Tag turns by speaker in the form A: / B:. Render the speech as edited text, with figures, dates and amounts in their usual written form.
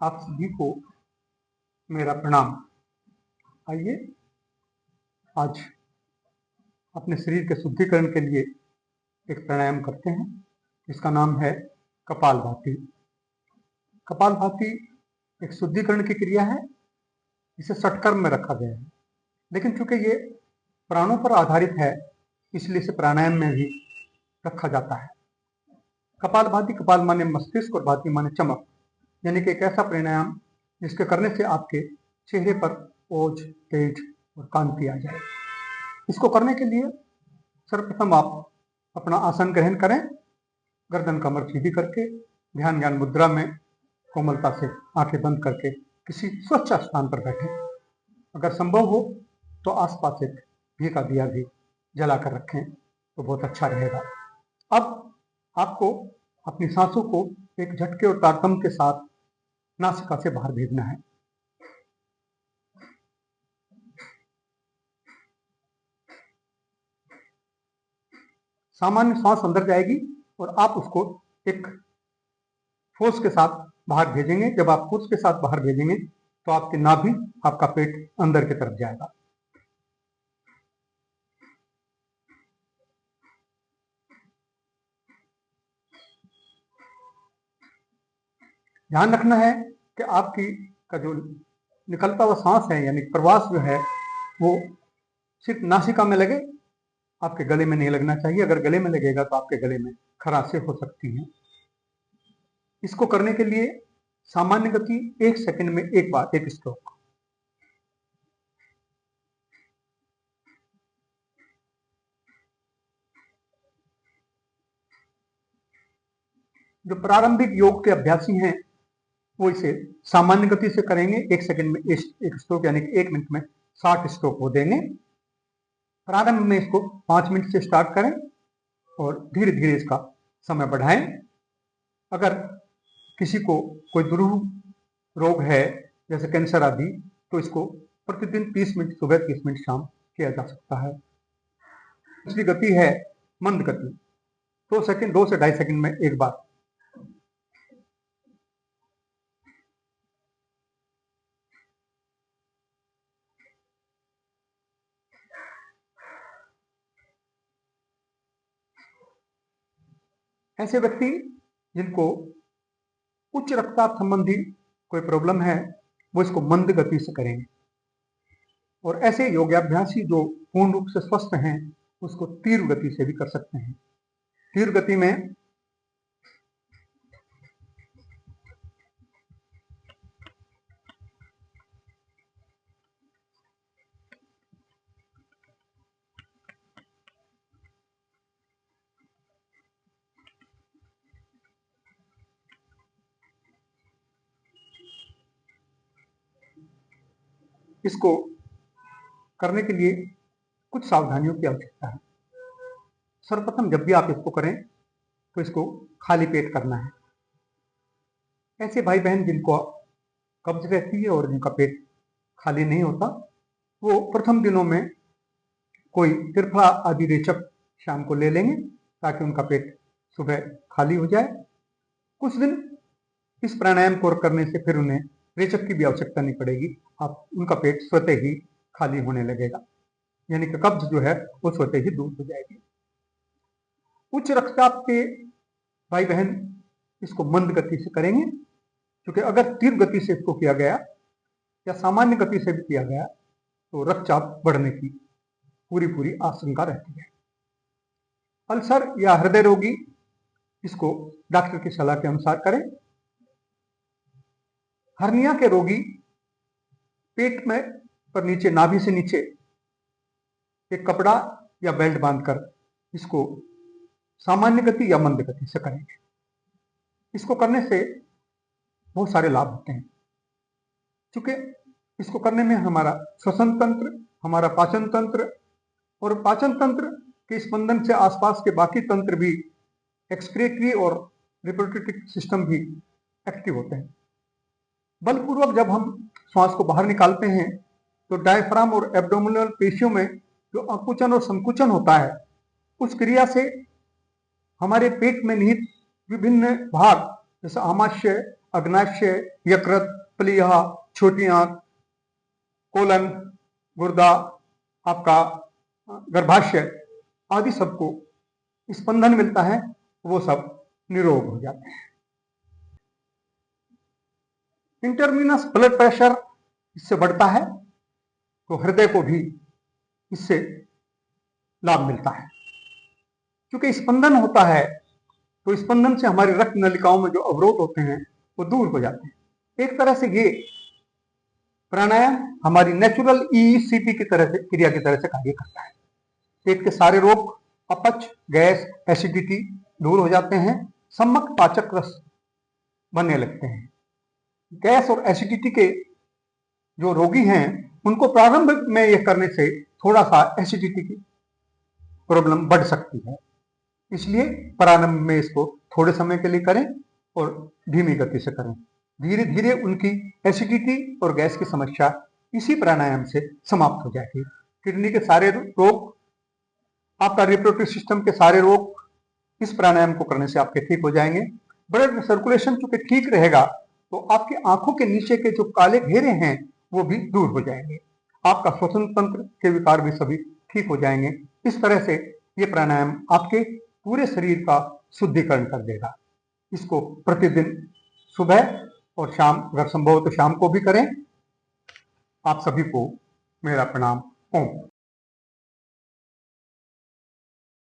A: आप सभी को मेरा प्रणाम। आइए आज अपने शरीर के शुद्धिकरण के लिए एक प्राणायाम करते हैं। इसका नाम है कपालभाति। कपालभाति एक शुद्धिकरण की क्रिया है। इसे षटकर्म में रखा गया है, लेकिन चूंकि ये प्राणों पर आधारित है इसलिए इसे प्राणायाम में भी रखा जाता है। कपालभाति, कपाल माने मस्तिष्क और भाति माने चमक, यानी कि एक ऐसा प्राणायाम जिसके करने से आपके चेहरे पर ओज, तेज और कांति आ जाए। इसको करने के लिए सर्वप्रथम आप अपना आसन ग्रहण करें, गर्दन कमर सीधी करके ध्यान ज्ञान मुद्रा में कोमलता से आंखें बंद करके किसी स्वच्छ स्थान पर बैठें। अगर संभव हो तो आसपास एक घी का दिया भी जला कर रखें तो बहुत अच्छा रहेगा। अब आपको अपनी सांसों को एक झटके और तारतम्य के साथ नासिका से बाहर भेजना है। सामान्य सांस अंदर जाएगी और आप उसको एक फोर्स के साथ बाहर भेजेंगे। जब आप फोर्स के साथ बाहर भेजेंगे तो आपकी नाभि, आपका पेट अंदर की तरफ जाएगा। ध्यान रखना है कि आपकी का जो निकलता हुआ सांस है यानी प्रवास जो है वो सिर्फ नासिका में लगे, आपके गले में नहीं लगना चाहिए। अगर गले में लगेगा तो आपके गले में खराशें हो सकती हैं। इसको करने के लिए सामान्य गति 1 सेकंड में एक बार, एक स्ट्रोक। जो प्रारंभिक योग के अभ्यासी हैं वो इसे सामान्य गति से करेंगे। 1 सेकंड में एक स्ट्रोक, यानी कि 1 मिनट में 60 स्ट्रोक हो देंगे। प्रारंभ में इसको 5 मिनट से स्टार्ट करें और धीरे धीरे इसका समय बढ़ाएं। अगर किसी को कोई दुरूह रोग है जैसे कैंसर आदि, तो इसको प्रतिदिन 30 मिनट सुबह, 30 मिनट शाम किया जा सकता है। दूसरी गति है मंद गति, 2 सेकंड, 2 से 2.5 सेकंड में एक बार। ऐसे व्यक्ति जिनको उच्च रक्तचाप संबंधी कोई प्रॉब्लम है वो इसको मंद गति से करेंगे, और ऐसे योगाभ्यासी जो पूर्ण रूप से स्वस्थ हैं उसको तीव्र गति से भी कर सकते हैं। तीव्र गति में इसको करने के लिए कुछ सावधानियों की आवश्यकता है। सर्वप्रथम जब भी आप इसको करें तो इसको खाली पेट करना है। ऐसे भाई बहन जिनको कब्ज रहती है और जिनका पेट खाली नहीं होता, वो प्रथम दिनों में कोई त्रिफला आदि रेचक शाम को ले लेंगे ताकि उनका पेट सुबह खाली हो जाए। कुछ दिन इस प्राणायाम को करने से फिर उन्हें रेचक की भी आवश्यकता नहीं पड़ेगी। आप उनका पेट स्वतः ही खाली होने लगेगा, यानी कि कब्ज जो है वो स्वतः ही दूर हो जाएगी। उच्च रक्तचाप के भाई बहन इसको मंद गति से करेंगे, क्योंकि अगर तीव्र गति से इसको किया गया या सामान्य गति से भी किया गया तो रक्तचाप बढ़ने की पूरी आशंका रहती है। अल्सर या हृदय रोगी इसको डॉक्टर की सलाह के अनुसार करें। हर्निया के रोगी पेट में पर नीचे, नाभि से नीचे एक कपड़ा या बेल्ट बांधकर इसको सामान्य गति या मंद गति से करेंगे। इसको करने से बहुत सारे लाभ होते हैं, क्योंकि इसको करने में हमारा श्वसन तंत्र, हमारा पाचन तंत्र और पाचन तंत्र के स्पंदन से आसपास के बाकी तंत्र भी, एक्सक्रीटरी और रिप्रोडक्टिव सिस्टम भी एक्टिव होते हैं। बलपूर्वक जब हम श्वास को बाहर निकालते हैं तो डायफ्राम और एब्डोमिनल पेशियों में जो अंकुचन और संकुचन होता है, उस क्रिया से हमारे पेट में निहित विभिन्न भाग जैसे आमाशय अग्नाशय, यकृत, प्लीहा, छोटी आंत, कोलन, गुर्दा, आपका गर्भाशय आदि सबको स्पंदन मिलता है, वो सब निरोग हो जाते हैं। इंटरवीनस ब्लड प्रेशर इससे बढ़ता है तो हृदय को भी इससे लाभ मिलता है, क्योंकि स्पंदन होता है तो स्पंदन से हमारी रक्त नलिकाओं में जो अवरोध होते हैं वो दूर हो जाते हैं। एक तरह से ये प्राणायाम हमारी नेचुरल ईसीपी की तरह से, क्रिया की तरह से कार्य करता है। पेट के सारे रोग, अपच, गैस, एसिडिटी दूर हो जाते हैं, सम्यक पाचक रस बनने लगते हैं। गैस और एसिडिटी के जो रोगी हैं उनको प्रारंभ में यह करने से थोड़ा सा एसिडिटी की प्रॉब्लम बढ़ सकती है, इसलिए प्रारंभ में इसको थोड़े समय के लिए करें और धीमी गति से करें। धीरे धीरे उनकी एसिडिटी और गैस की समस्या इसी प्राणायाम से समाप्त हो जाएगी। किडनी के सारे रोग, आपका रिप्रोडक्टिव सिस्टम के सारे रोग इस प्राणायाम को करने से आपके ठीक हो जाएंगे। ब्लड सर्कुलेशन चूंकि ठीक रहेगा तो आपकी आंखों के नीचे के जो काले घेरे हैं वो भी दूर हो जाएंगे। आपका श्वसन तंत्र के विकार भी सभी ठीक हो जाएंगे। इस तरह से ये प्राणायाम आपके पूरे शरीर का शुद्धिकरण कर देगा। इसको प्रतिदिन सुबह और शाम, अगर संभव हो तो शाम को भी करें। आप सभी को मेरा प्रणाम। ओम।